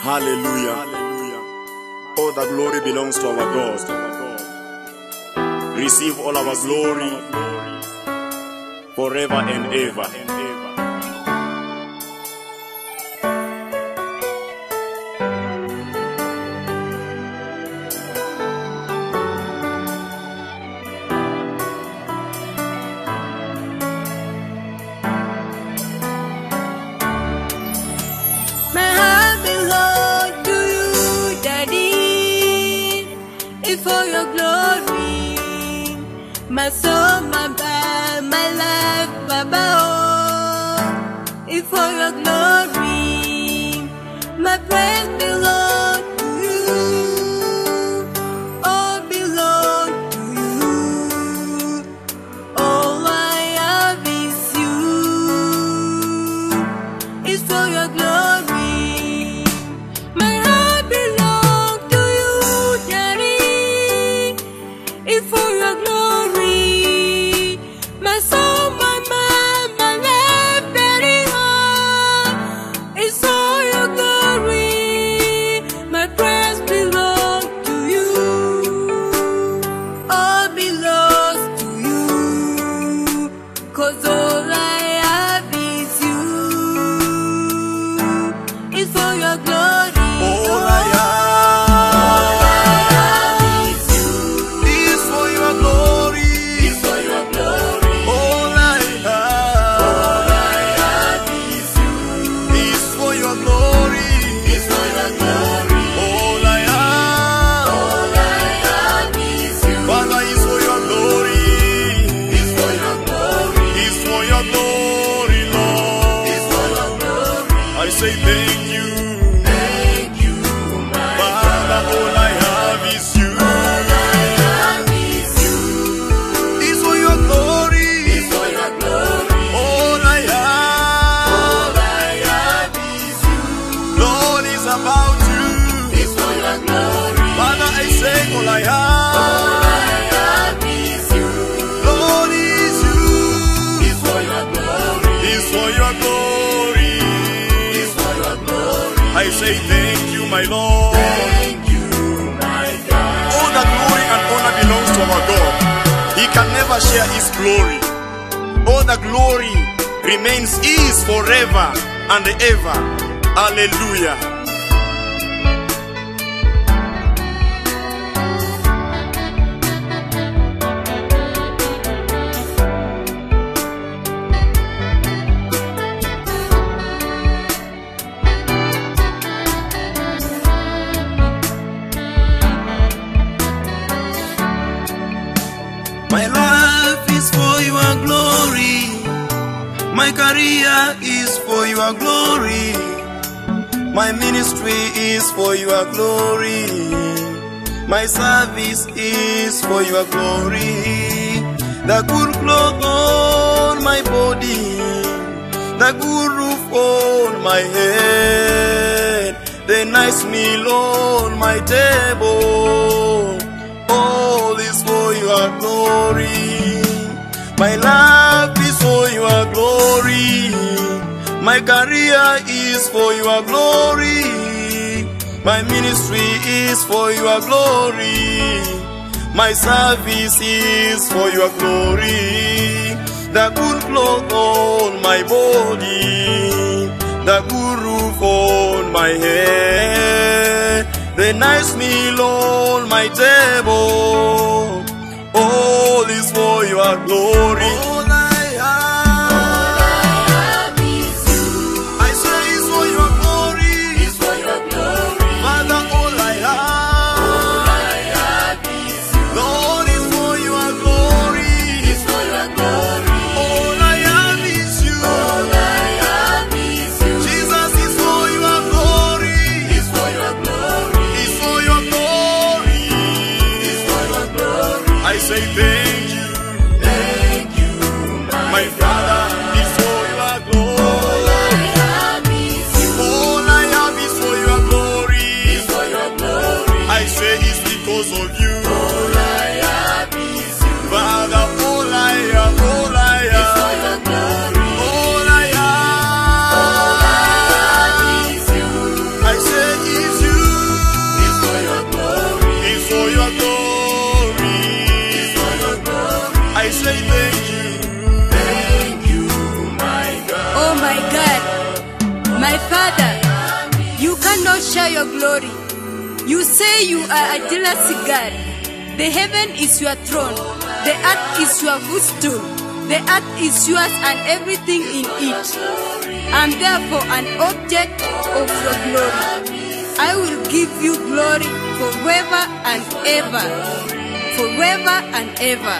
Hallelujah. All the glory belongs to our God. Receive all our glory forever and ever. For your glory, my soul, my body, my life, Baba, oh. If for your glory, my praise belongs to you, all belong to you. All I have is you. It's for your glory. My heart belongs to you, Daddy. It's for your glory, my soul, my mind, my life, Daddy, oh. It's for your glory, my praise belongs to you, all belongs to you, 'cause all I have is you. It's for your glory. All I have is for your glory. It's for your glory. All I have is you. is for your glory. It's for your glory. All I have is you. Father, is for your glory. It's for your glory. It's for your glory, Lord. It's for your glory. I say thank you. Thank you, my Father, all I have is you. All I have is you. It's for your glory. It's for your glory. All I All have, I have is you. Lord, is about you. It's for your glory. Father, I say all I All have, I have is you. Lord, is you. It's for your glory. It's for your glory. It's for your glory. I say thank you, my Lord. Thank you, my God. All the glory and honor belongs to our God. He can never share his glory. All the glory remains his forever and ever. Hallelujah. My life is for your glory. My career is for your glory. My ministry is for your glory. My service is for your glory. The good cloth on my body, the good roof on my head, the nice meal on my table, all is for your glory. My life is for your glory. My career is for your glory. My ministry is for your glory. My service is for your glory. The good cloth on my body, the good roof on my head, the nice meal on my table, all is for your glory. All I have is you. I say is for your glory. It's for your glory. Father, all I All have, I have is you. Lord, is for your glory. It's for your glory. All I have is you. All I have is you. Jesus is for your glory. It's for your glory. It's for your glory. It's for your glory. I say thank you. Thank you, God, my Father, you cannot share your glory. You say you are a jealous God. The heaven is your throne. The earth is your footstool. The earth is yours and everything in it. I'm therefore an object of your glory. I will give you glory forever and ever. Forever and ever.